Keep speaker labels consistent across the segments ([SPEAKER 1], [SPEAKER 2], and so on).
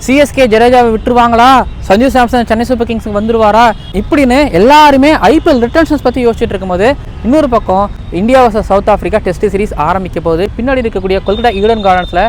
[SPEAKER 1] CSK ஜடேஜாவை விட்டுருவாங்களா, Sanju Samson Chennai super கிங்ஸுக்கு வந்துருவாரா இப்படின்னு எல்லாருமே ஐபிஎல் ரிட்டர்ன்ஸ் பற்றி யோசிச்சுட்டு இருக்கும்போது இன்னொரு பக்கம் India versus South Africa test series ஆரம்பிக்க போகுது. பின்னாடி இருக்கக்கூடிய கொல்கட்டா ஈடன் கார்டன்ஸில்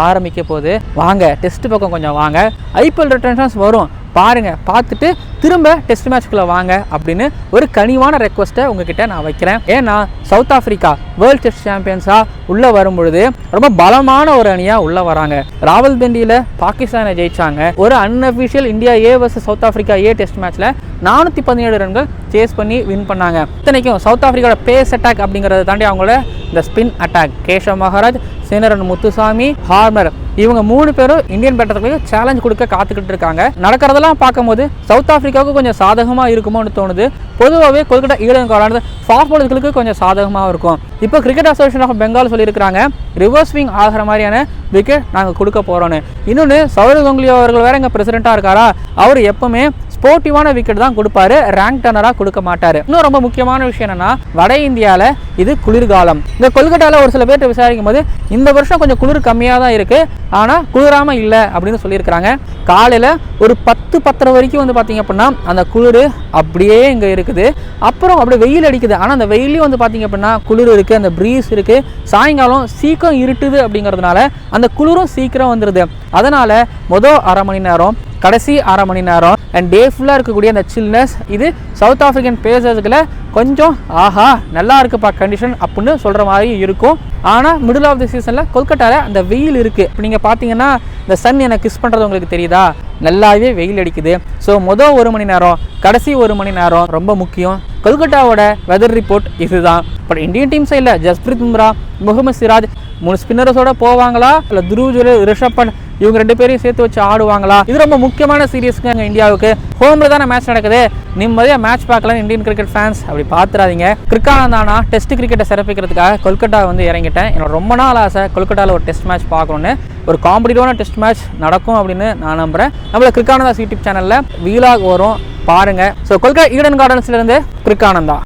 [SPEAKER 1] ஆரம்பிக்க போகுது. வாங்க டெஸ்ட் பக்கம் கொஞ்சம் வாங்க, ஐபிஎல் ரிட்டர்ன்ஸ் வரும் பாருங்க, பார்த்துட்டு திரும்ப டெஸ்ட் மேட்ச்குள்ளே வாங்க அப்படின்னு ஒரு கனிவான ரெக்வஸ்ட்டை உங்ககிட்ட நான் வைக்கிறேன். ஏன்னா சவுத் ஆஃப்ரிக்கா வேர்ல்டு டெஸ்ட் சாம்பியன்ஸாக உள்ளே வரும்பொழுது ரொம்ப பலமான ஒரு அணியாக உள்ளே வராங்க. ராவல்பிண்டியில் பாகிஸ்தானை ஜெயிச்சாங்க. ஒரு unofficial India A versus South Africa A test மேட்ச்சில் 417 ரன்கள் சேஸ் பண்ணி வின் பண்ணாங்க. இத்தனைக்கும் சவுத் ஆஃப்ரிக்காவோட பேஸ் அட்டாக் அப்படிங்கிறத தாண்டி அவங்களோட இந்த spin attack, Keshav Maharaj, Senuran Muthusamy, Harmer, இவங்க 3 பேரும் இந்தியன் பேட்டர்களுக்கு சேலஞ்ச் கொடுக்க காத்துக்கிட்டு இருக்காங்க. நடக்கிறதெல்லாம் பார்க்கும்போது சவுத் ஆஃப்ரிக்காவுக்கு கொஞ்சம் சாதகமாக இருக்குமோன்னு தோணுது. பொதுவாகவே கொல்கட்டா ஈடன் கார்டன்ஸ் ஃபாஸ்ட் பாலர்களுக்கு கொஞ்சம் சாதகமாக இருக்கும். இப்போ கிரிக்கெட் அசோசியேஷன் ஆஃப் பெங்கால் சொல்லியிருக்காங்க, ரிவர்ஸ் ஸ்விங் ஆகிற மாதிரியான விக்கெட் நாங்கள் கொடுக்க போகிறோன்னு. இன்னொன்று சௌரவ் கங்குலி அவர்கள் வேற எங்கள் பிரசிடென்ட்டாக இருக்காரா, அவர் எப்பவுமே ஸ்போர்ட்டிவான விக்கெட் தான் கொடுப்பாரு, ரேங்க் டர்னராக கொடுக்க மாட்டார். இன்னும் ரொம்ப முக்கியமான விஷயம் என்னன்னா, வட இந்தியாவில் இது குளிர்காலம். இந்த கொல்கட்டாவில் ஒரு சில பேர்கிட்ட விசாரிக்கும் போது இந்த வருஷம் கொஞ்சம் குளிர் கம்மியாக தான் இருக்குது, ஆனால் குளிராமல் இல்லை அப்படின்னு சொல்லியிருக்கிறாங்க. காலையில் ஒரு 10-10:30 வரைக்கும் வந்து பார்த்தீங்க அப்படின்னா அந்த குளிர் அப்படியே இங்கே இருக்குது. அப்புறம் அப்படியே வெயில் அடிக்குது, ஆனால் அந்த வெயிலையும் வந்து பார்த்தீங்க அப்படின்னா குளிர் இருக்குது, அந்த ப்ரீஸ் இருக்குது. சாயங்காலம் சீக்கிரம் இருட்டுது அப்படிங்கிறதுனால அந்த குளிரும் சீக்கிரம் வந்துடுது. அதனால் மொதல் அரை மணி நேரம், கடைசி அரை மணி நேரம் அண்ட் டே ஃபுல்லாக இருக்கக்கூடிய அந்த சில்னஸ் இது சவுத் ஆஃப்ரிக்கன் பேசர்ஸுக்குள்ள கொஞ்சம் ஆஹா நல்லா இருக்குப்பா கண்டிஷன் அப்படின்னு சொல்கிற மாதிரி இருக்கும். ஆனால் மிடில் ஆஃப் தி சீசனில் கொல்கட்டாவில் அந்த வெயில் இருக்குது. இப்போ நீங்கள் பார்த்தீங்கன்னா இந்த சன் எனக்கு கிஸ் பண்ணுறது உங்களுக்கு தெரியுதா, நல்லாவே வெயில் அடிக்குது. ஸோ மொதல் 1 மணி நேரம், கடைசி 1 மணி நேரம் ரொம்ப முக்கியம். கொல்கட்டாவோட வெதர் ரிப்போர்ட் இதுதான். பட் இந்தியன் டீம் சைடில் ஜஸ்பிரீத் பும்ரா, முகமது சிராஜ் 3 ஸ்பின்னர்ஸோட போவாங்களா, இல்லை துருவ் ஜுரேல், ரிஷப் பண்ட் இவங்க 2 பேரையும் சேர்த்து வச்சு ஆடுவாங்களா? இது ரொம்ப முக்கியமான சீரியஸ்க்கு அங்கே இந்தியாவுக்கு. ஹோமில் தானே மேட்ச் நடக்குது, நிம்மதியாக மேட்ச் பார்க்கலாம் இந்தியன் கிரிக்கெட் ஃபேன்ஸ், அப்படி பார்த்துறாதீங்க. கிரிக்கானந்தானா டெஸ்ட் கிரிக்கெட்டை சிறப்பிக்கிறதுக்காக கொல்கட்டா வந்து இறங்கிட்டேன். என்னோட ரொம்ப நாள் ஆசை கொல்கட்டாவில் ஒரு டெஸ்ட் மேட்ச் பார்க்கணுன்னு. ஒரு காம்படிட்டிவான டெஸ்ட் மேட்ச் நடக்கும் அப்படின்னு நான் நம்புகிறேன். நம்மள கிரிக்கானந்தா யூடியூப் சேனலில் வீலாக் வரும் பாருங்கள். ஸோ கொல்கட்டா ஈடன் கார்டன்ஸ்லேருந்து கிரிக்கானந்தா.